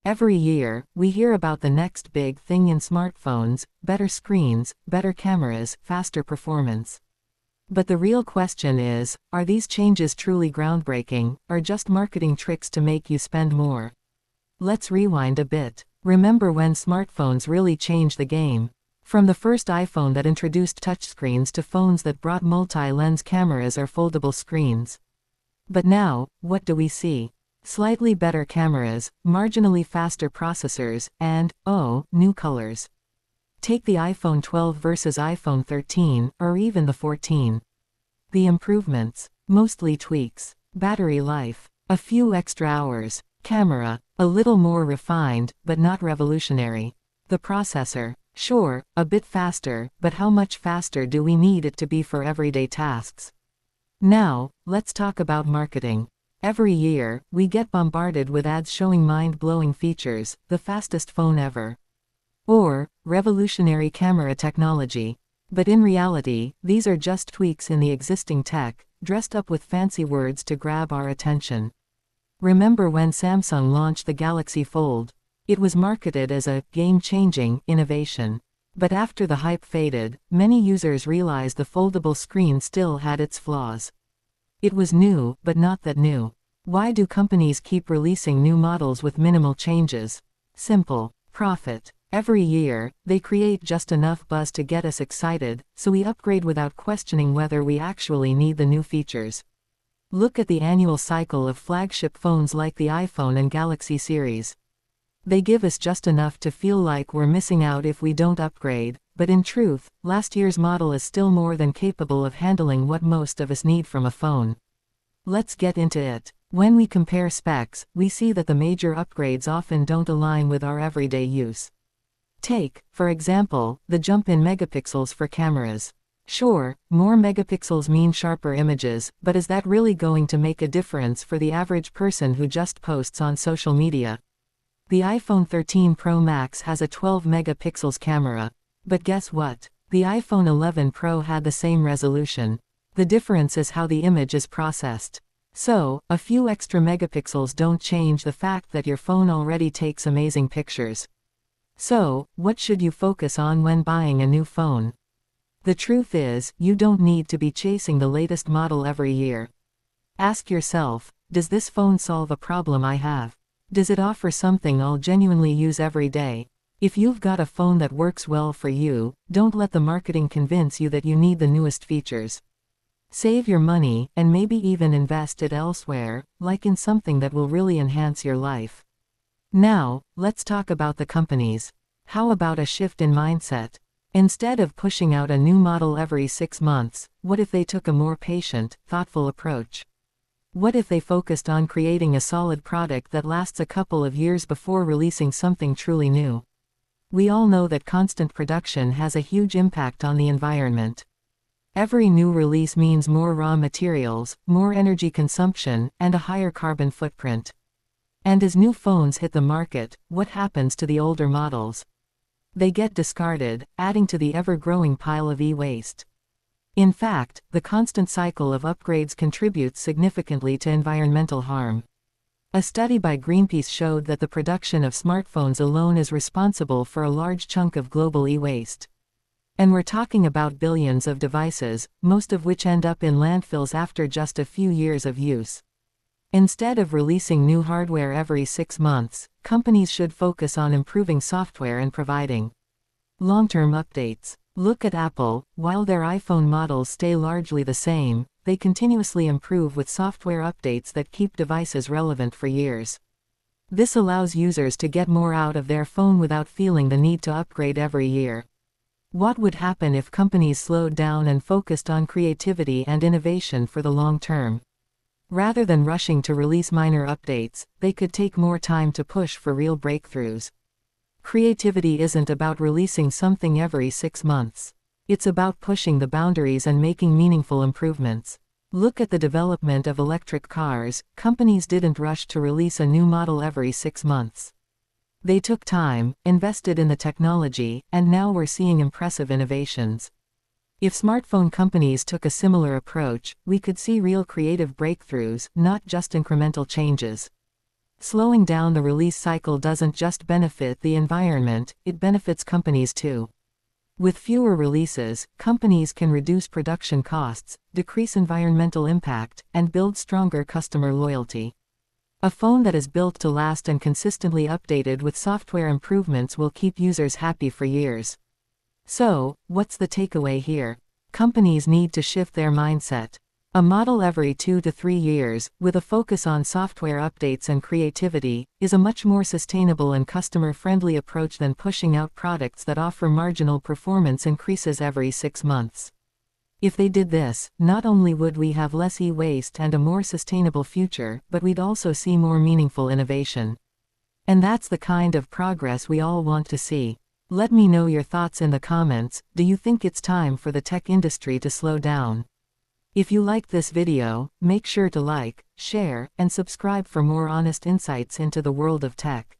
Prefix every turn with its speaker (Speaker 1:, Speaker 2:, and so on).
Speaker 1: Every year, we hear about the next big thing in smartphones: better screens, better cameras, faster performance. But the real question is, are these changes truly groundbreaking, or just marketing tricks to make you spend more? Let's rewind a bit. Remember when smartphones really changed the game? From the first iPhone that introduced touchscreens to phones that brought multi-lens cameras or foldable screens. But now, what do we see? Slightly better cameras, marginally faster processors, and, oh, new colors. Take the iPhone 12 versus iPhone 13, or even the 14. The improvements: mostly tweaks. Battery life: a few extra hours. Camera: a little more refined, but not revolutionary. The processor: sure, a bit faster, but how much faster do we need it to be for everyday tasks? Now, let's talk about marketing. Every year, we get bombarded with ads showing mind-blowing features: the fastest phone ever, or revolutionary camera technology. But in reality, these are just tweaks in the existing tech, dressed up with fancy words to grab our attention. Remember when Samsung launched the Galaxy Fold? It was marketed as a game-changing innovation. But after the hype faded, many users realized the foldable screen still had its flaws. It was new, but not that new. Why do companies keep releasing new models with minimal changes? Simple: profit. Every year, they create just enough buzz to get us excited, so we upgrade without questioning whether we actually need the new features. Look at the annual cycle of flagship phones like the iPhone and Galaxy series. They give us just enough to feel like we're missing out if we don't upgrade, but in truth, last year's model is still more than capable of handling what most of us need from a phone. Let's get into it. When we compare specs, we see that the major upgrades often don't align with our everyday use. Take, for example, the jump in megapixels for cameras. Sure, more megapixels mean sharper images, but is that really going to make a difference for the average person who just posts on social media? The iPhone 13 Pro Max has a 12 megapixels camera. But guess what? The iPhone 11 Pro had the same resolution. The difference is how the image is processed. So, a few extra megapixels don't change the fact that your phone already takes amazing pictures. So, what should you focus on when buying a new phone? The truth is, you don't need to be chasing the latest model every year. Ask yourself, does this phone solve a problem I have? Does it offer something I'll genuinely use every day? If you've got a phone that works well for you, don't let the marketing convince you that you need the newest features. Save your money, and maybe even invest it elsewhere, like in something that will really enhance your life. Now, let's talk about the companies. How about a shift in mindset? Instead of pushing out a new model every 6 months, what if they took a more patient, thoughtful approach? What if they focused on creating a solid product that lasts a couple of years before releasing something truly new? We all know that constant production has a huge impact on the environment. Every new release means more raw materials, more energy consumption, and a higher carbon footprint. And as new phones hit the market, what happens to the older models? They get discarded, adding to the ever-growing pile of e-waste. In fact, the constant cycle of upgrades contributes significantly to environmental harm. A study by Greenpeace showed that the production of smartphones alone is responsible for a large chunk of global e-waste. And we're talking about billions of devices, most of which end up in landfills after just a few years of use. Instead of releasing new hardware every 6 months, companies should focus on improving software and providing long-term updates. Look at Apple. While their iPhone models stay largely the same, they continuously improve with software updates that keep devices relevant for years. This allows users to get more out of their phone without feeling the need to upgrade every year. What would happen if companies slowed down and focused on creativity and innovation for the long term? Rather than rushing to release minor updates, they could take more time to push for real breakthroughs. Creativity isn't about releasing something every 6 months. It's about pushing the boundaries and making meaningful improvements. Look at the development of electric cars. Companies didn't rush to release a new model every 6 months. They took time, invested in the technology, and now we're seeing impressive innovations. If smartphone companies took a similar approach, we could see real creative breakthroughs, not just incremental changes. Slowing down the release cycle doesn't just benefit the environment, it benefits companies too. With fewer releases, companies can reduce production costs, decrease environmental impact, and build stronger customer loyalty. A phone that is built to last and consistently updated with software improvements will keep users happy for years. So, what's the takeaway here? Companies need to shift their mindset. A model every 2 to 3 years, with a focus on software updates and creativity, is a much more sustainable and customer-friendly approach than pushing out products that offer marginal performance increases every 6 months. If they did this, not only would we have less e-waste and a more sustainable future, but we'd also see more meaningful innovation. And that's the kind of progress we all want to see. Let me know your thoughts in the comments. Do you think it's time for the tech industry to slow down? If you liked this video, make sure to like, share, and subscribe for more honest insights into the world of tech.